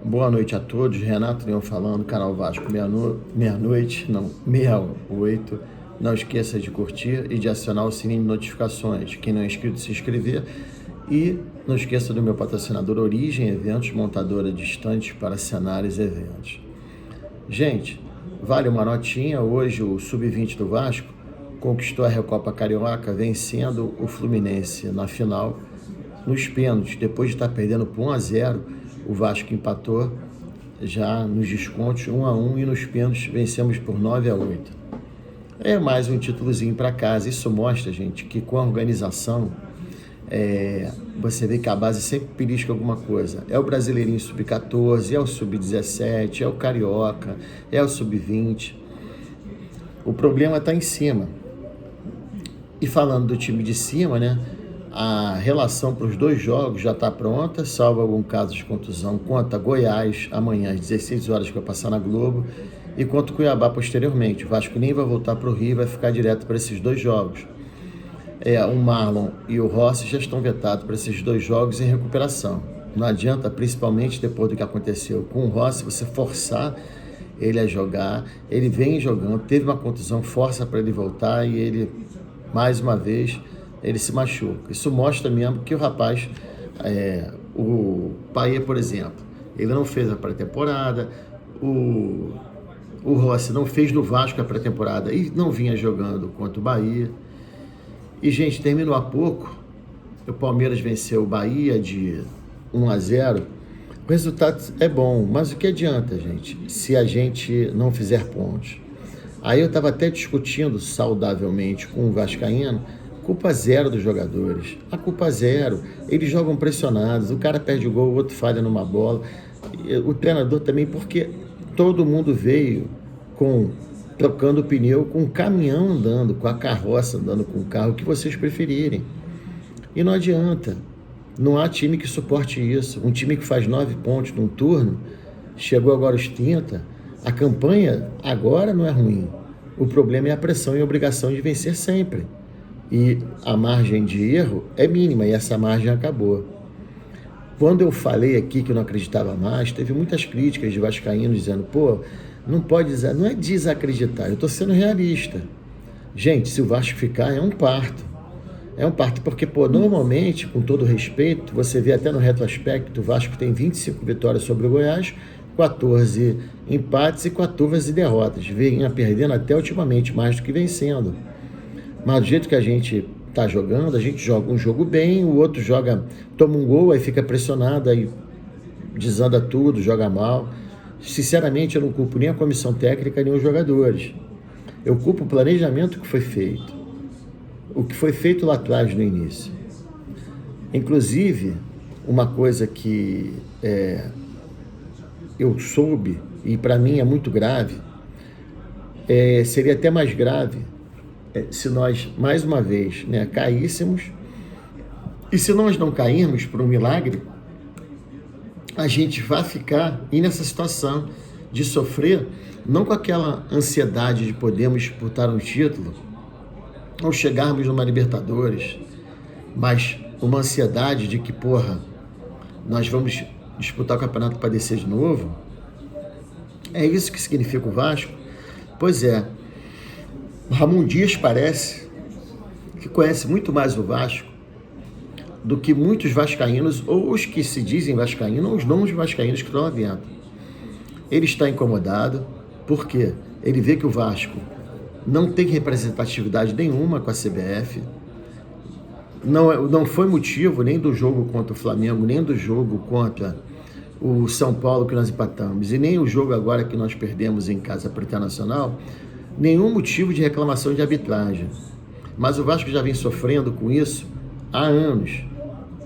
Boa noite a todos, Renato Leão falando, canal Vasco meia-noite, não, 68. Não esqueça de curtir e de acionar o sininho de notificações. Quem não é inscrito, se inscrever. E não esqueça do meu patrocinador Origem Eventos, montadora de estantes para cenários e eventos. Gente, vale uma notinha. Hoje o Sub-20 do Vasco conquistou a Recopa Carioca, vencendo o Fluminense na final, nos pênaltis. Depois de estar perdendo por 1-0, o Vasco empatou já nos descontos 1-1 e nos pênaltis vencemos por 9-8. É mais um títulozinho para casa. Isso mostra, gente, que com a organização você vê que a base sempre belisca alguma coisa. É o Brasileirinho Sub-14, é o Sub-17, é o Carioca, é o Sub-20. O problema está em cima. E falando do time de cima, né? A relação para os dois jogos já está pronta, salvo algum caso de contusão, contra Goiás amanhã às 16 horas, que vai passar na Globo, e contra o Cuiabá posteriormente. O Vasco nem vai voltar para o Rio, vai ficar direto para esses dois jogos. O Marlon e o Rossi já estão vetados para esses dois jogos em recuperação. Não adianta, principalmente depois do que aconteceu com o Rossi, você forçar ele a jogar. Ele vem jogando, teve uma contusão, força para ele voltar e ele, mais uma vez, ele se machuca. Isso mostra mesmo que o rapaz, o Paê, por exemplo, ele não fez a pré-temporada, o Rossi não fez no Vasco a pré-temporada e não vinha jogando contra o Bahia. E, gente, terminou há pouco, o Palmeiras venceu o Bahia de 1-0. O resultado é bom, mas o que adianta, gente, se a gente não fizer pontos? Aí eu estava até discutindo saudavelmente com o vascaíno. Culpa zero dos jogadores, a culpa zero. Eles jogam pressionados, o cara perde o gol, o outro falha numa bola, o treinador também, porque todo mundo veio trocando pneu, com o caminhão andando, com a carroça andando, com o carro, o que vocês preferirem. E não adianta, não há time que suporte isso. Um time que faz 9 pontos num turno, chegou agora aos 30, a campanha agora não é ruim. O problema é a pressão e a obrigação de vencer sempre. E a margem de erro é mínima, e essa margem acabou. Quando eu falei aqui que eu não acreditava mais, teve muitas críticas de vascaínos dizendo, não pode dizer, não é desacreditar, eu estou sendo realista. Gente, se o Vasco ficar, é um parto. É um parto, porque, normalmente, com todo respeito, você vê até no retrospecto, o Vasco tem 25 vitórias sobre o Goiás, 14 empates e 14 derrotas. Vinha perdendo até ultimamente, mais do que vencendo. Mas do jeito que a gente está jogando, a gente joga um jogo bem, o outro toma um gol, aí fica pressionado, aí desanda tudo, joga mal. Sinceramente, eu não culpo nem a comissão técnica, nem os jogadores. Eu culpo o planejamento que foi feito. O que foi feito lá atrás, no início. Inclusive, uma coisa que eu soube, e para mim é muito grave, seria até mais grave, se nós, mais uma vez, caíssemos, e se nós não cairmos por um milagre, a gente vai ficar nessa situação de sofrer, não com aquela ansiedade de podermos disputar um título, ou chegarmos numa Libertadores, mas uma ansiedade de que, nós vamos disputar o campeonato para descer de novo. É isso que significa o Vasco? Pois é. Ramon Dias parece que conhece muito mais o Vasco do que muitos vascaínos, ou os que se dizem vascaínos, ou os não vascaínos que estão lá dentro. Ele está incomodado, porque ele vê que o Vasco não tem representatividade nenhuma com a CBF, não foi motivo nem do jogo contra o Flamengo, nem do jogo contra o São Paulo que nós empatamos, e nem o jogo agora que nós perdemos em casa para o Internacional, nenhum motivo de reclamação de arbitragem. Mas o Vasco já vem sofrendo com isso há anos.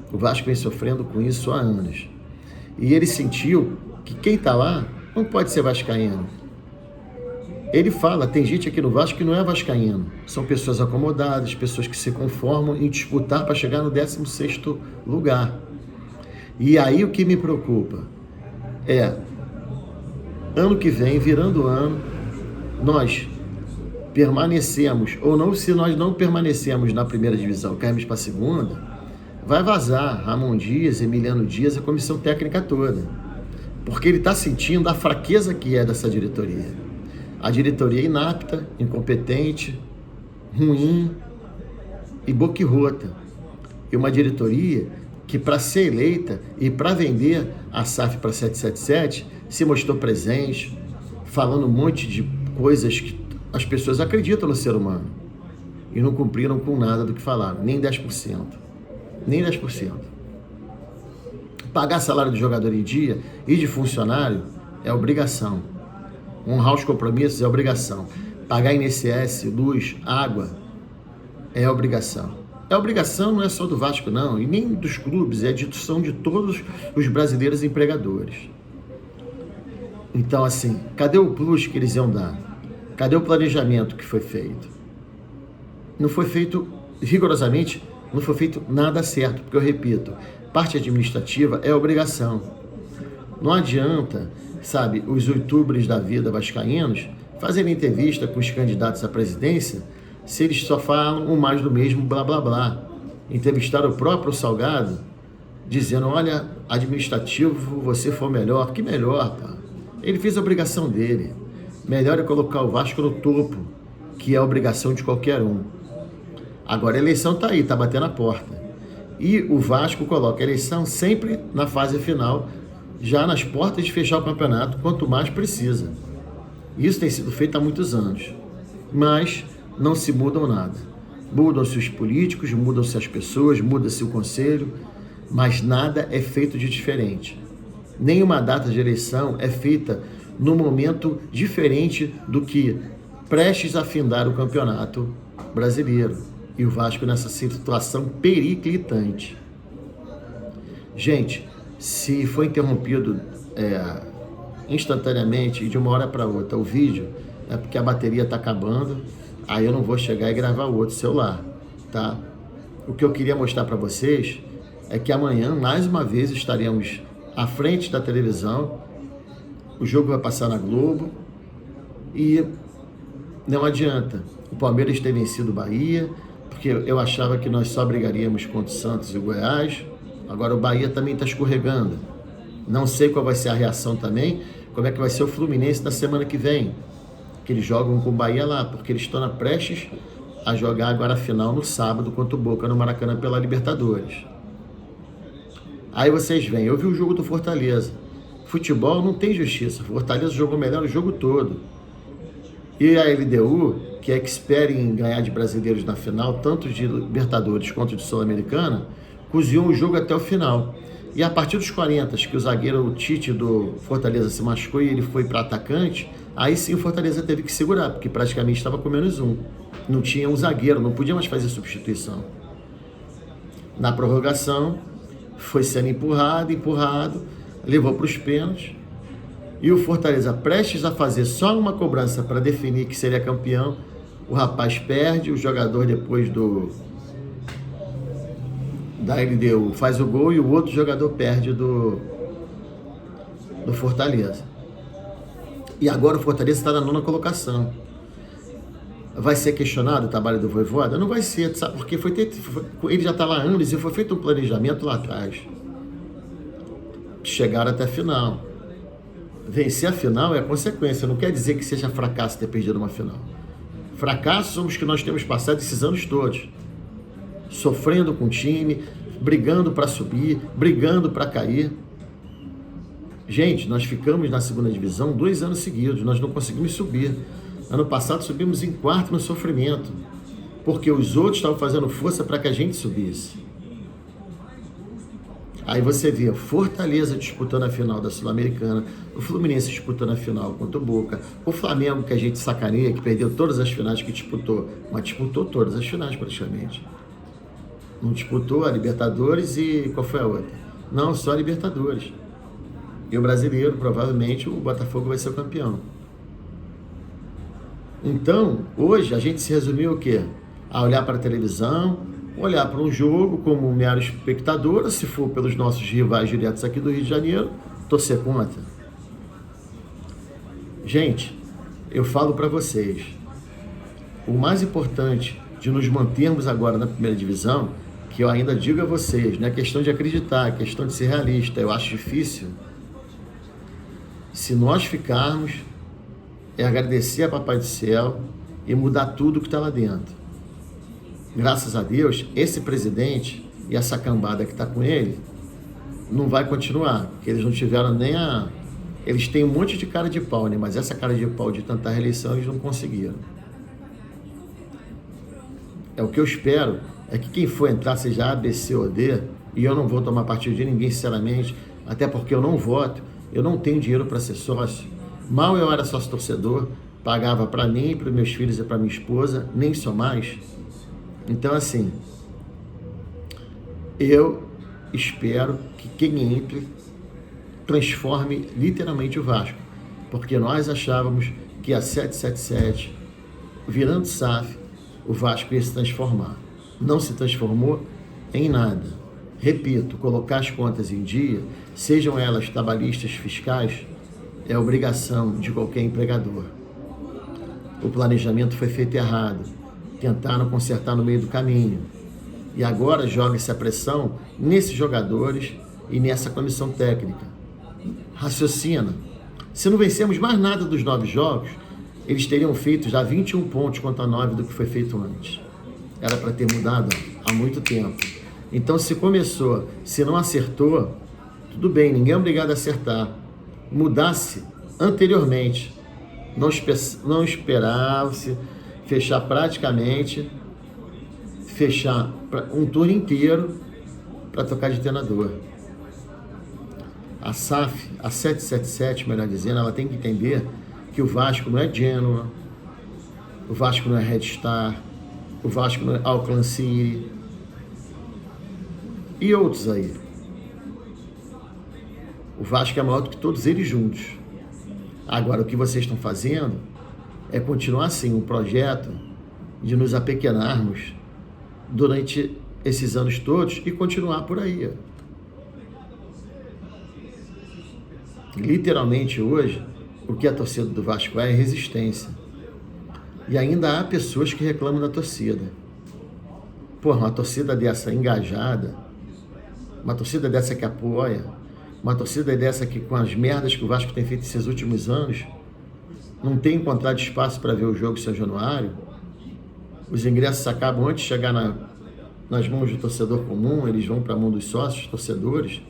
O Vasco vem sofrendo com isso há anos. E ele sentiu que quem está lá não pode ser vascaíno. Ele fala, tem gente aqui no Vasco que não é vascaíno. São pessoas acomodadas, pessoas que se conformam em disputar para chegar no 16º lugar. E aí o que me preocupa ano que vem, virando o ano, nós permanecemos, ou não, se nós não permanecemos na primeira divisão, caímos para a segunda, vai vazar Ramon Dias, Emiliano Dias, a comissão técnica toda. porque ele está sentindo a fraqueza que é dessa diretoria. A diretoria inapta, incompetente, ruim e boquirrota. E uma diretoria que, para ser eleita e para vender a SAF para 777, se mostrou presente, falando um monte de coisas que as pessoas acreditam no ser humano e não cumpriram com nada do que falaram, nem 10%. Nem 10%. Pagar salário de jogador em dia e de funcionário é obrigação. Honrar os compromissos é obrigação. Pagar INSS, luz, água é obrigação. É obrigação, não é só do Vasco, não, e nem dos clubes, são de todos os brasileiros empregadores. Então, assim, cadê o plus que eles iam dar? Cadê o planejamento que foi feito? Não foi feito rigorosamente, não foi feito nada certo, porque eu repito, parte administrativa é obrigação. Não adianta, sabe, os youtubers da vida vascaínos fazerem entrevista com os candidatos à presidência se eles só falam o mais do mesmo, blá, blá, blá. Entrevistaram o próprio Salgado, dizendo, olha, administrativo, você for melhor. Que melhor, pá? Ele fez a obrigação dele. Melhor é colocar o Vasco no topo, que é a obrigação de qualquer um. Agora a eleição está aí, está batendo a porta. E o Vasco coloca a eleição sempre na fase final, já nas portas de fechar o campeonato, quanto mais precisa. Isso tem sido feito há muitos anos. Mas não se mudam nada. Mudam-se os políticos, mudam-se as pessoas, muda-se o conselho, mas nada é feito de diferente. Nenhuma data de eleição é feita num momento diferente do que prestes a findar o campeonato brasileiro. E o Vasco nessa situação periclitante. Gente, se foi interrompido instantaneamente e de uma hora para outra o vídeo, é porque a bateria está acabando, aí eu não vou chegar e gravar o outro celular, tá? O que eu queria mostrar para vocês é que amanhã, mais uma vez, estaremos à frente da televisão, o jogo vai passar na Globo e não adianta. O Palmeiras ter vencido o Bahia, porque eu achava que nós só brigaríamos contra o Santos e o Goiás, agora o Bahia também está escorregando. Não sei qual vai ser a reação também, como é que vai ser o Fluminense na semana que vem, que eles jogam com o Bahia lá, porque eles estão prestes a jogar agora a final no sábado contra o Boca no Maracanã pela Libertadores. Aí vocês veem, eu vi o jogo do Fortaleza. Futebol não tem justiça, Fortaleza jogou melhor o jogo todo. E a LDU, que é expert em ganhar de brasileiros na final, tanto de Libertadores quanto de Sul-Americana, cozinhou o jogo até o final. E a partir dos 40, que o zagueiro, o Tite do Fortaleza se machucou e ele foi para atacante, aí sim o Fortaleza teve que segurar, porque praticamente estava com -1. Não tinha um zagueiro, não podia mais fazer substituição. Na prorrogação, foi sendo empurrado, levou para os pênaltis. E o Fortaleza, prestes a fazer só uma cobrança para definir que seria campeão, o rapaz perde, o jogador depois da LDU faz o gol e o outro jogador perde do Fortaleza. E agora o Fortaleza está na 9ª colocação. Vai ser questionado o trabalho do Vojvoda? Não vai ser, sabe? Porque ele já está lá há anos e foi feito um planejamento lá atrás. Chegaram até a final. Vencer a final é consequência, não quer dizer que seja fracasso ter perdido uma final. Fracassos somos que nós temos passado esses anos todos. Sofrendo com o time, brigando para subir, brigando para cair. Gente, nós ficamos na 2ª divisão 2 anos seguidos, nós não conseguimos subir. Ano passado subimos em 4º no sofrimento, porque os outros estavam fazendo força para que a gente subisse. Aí você vê Fortaleza disputando a final da Sul-Americana, o Fluminense disputando a final contra o Boca, o Flamengo, que a gente sacaneia, que perdeu todas as finais que disputou, mas disputou todas as finais praticamente. Não disputou a Libertadores e qual foi a outra? Não, só a Libertadores. E o brasileiro, provavelmente, o Botafogo vai ser o campeão. Então, hoje, a gente se resumiu o quê? A olhar para a televisão, olhar para um jogo como um mero espectador, se for pelos nossos rivais diretos aqui do Rio de Janeiro, torcer contra. Gente, eu falo para vocês, o mais importante de nos mantermos agora na 1ª divisão, que eu ainda digo a vocês, não é questão de acreditar, é questão de ser realista, eu acho difícil, Se nós ficarmos, é agradecer a Papai do Céu e mudar tudo que está lá dentro. Graças a Deus, esse presidente e essa cambada que está com ele não vai continuar, porque eles não tiveram nem a... Eles têm um monte de cara de pau, né? Mas essa cara de pau de tentar reeleição eles não conseguiram. O que eu espero é que quem for entrar seja A, B, C ou D, e eu não vou tomar partido de ninguém, sinceramente, até porque eu não voto, eu não tenho dinheiro para ser sócio. Mal eu era sócio torcedor, pagava para mim, para meus filhos e para minha esposa, nem sou mais. Então, assim, eu espero que quem entre transforme literalmente o Vasco, porque nós achávamos que a 777, virando SAF, o Vasco ia se transformar. Não se transformou em nada. Repito, colocar as contas em dia, sejam elas trabalhistas, fiscais, é obrigação de qualquer empregador. O planejamento foi feito errado. Tentaram consertar no meio do caminho. E agora joga-se a pressão nesses jogadores e nessa comissão técnica. Raciocina. Se não vencemos mais nada dos 9 jogos, eles teriam feito já 21 pontos contra 9 do que foi feito antes. Era para ter mudado há muito tempo. Então, se começou, se não acertou, tudo bem, ninguém é obrigado a acertar. Mudasse anteriormente. Não esperava-se fechar praticamente, fechar um turno inteiro para trocar de treinador. A SAF, a 777, melhor dizendo, ela tem que entender que o Vasco não é Genoa, o Vasco não é Red Star, o Vasco não é Auckland City e outros aí. O Vasco é maior do que todos eles juntos. Agora, o que vocês estão fazendo é continuar assim, um projeto de nos apequenarmos durante esses anos todos e continuar por aí. Literalmente hoje, o que a torcida do Vasco é resistência. E ainda há pessoas que reclamam da torcida. Porra, uma torcida dessa engajada, uma torcida dessa que apoia, uma torcida dessa que, com as merdas que o Vasco tem feito esses últimos anos, não tem encontrado espaço para ver o jogo em São Januário. Os ingressos acabam antes de chegar nas mãos do torcedor comum, eles vão para a mão dos sócios, torcedores.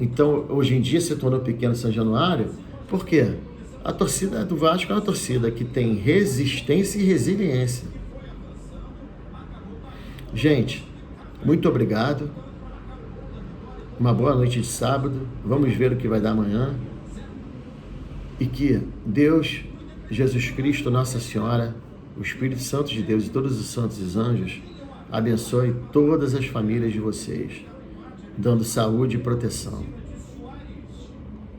Então, hoje em dia se tornou pequeno São Januário, por quê? A torcida do Vasco é uma torcida que tem resistência e resiliência. Gente, muito obrigado. Uma boa noite de sábado. Vamos ver o que vai dar amanhã. E que Deus, Jesus Cristo, Nossa Senhora, o Espírito Santo de Deus e todos os santos e anjos abençoe todas as famílias de vocês, dando saúde e proteção.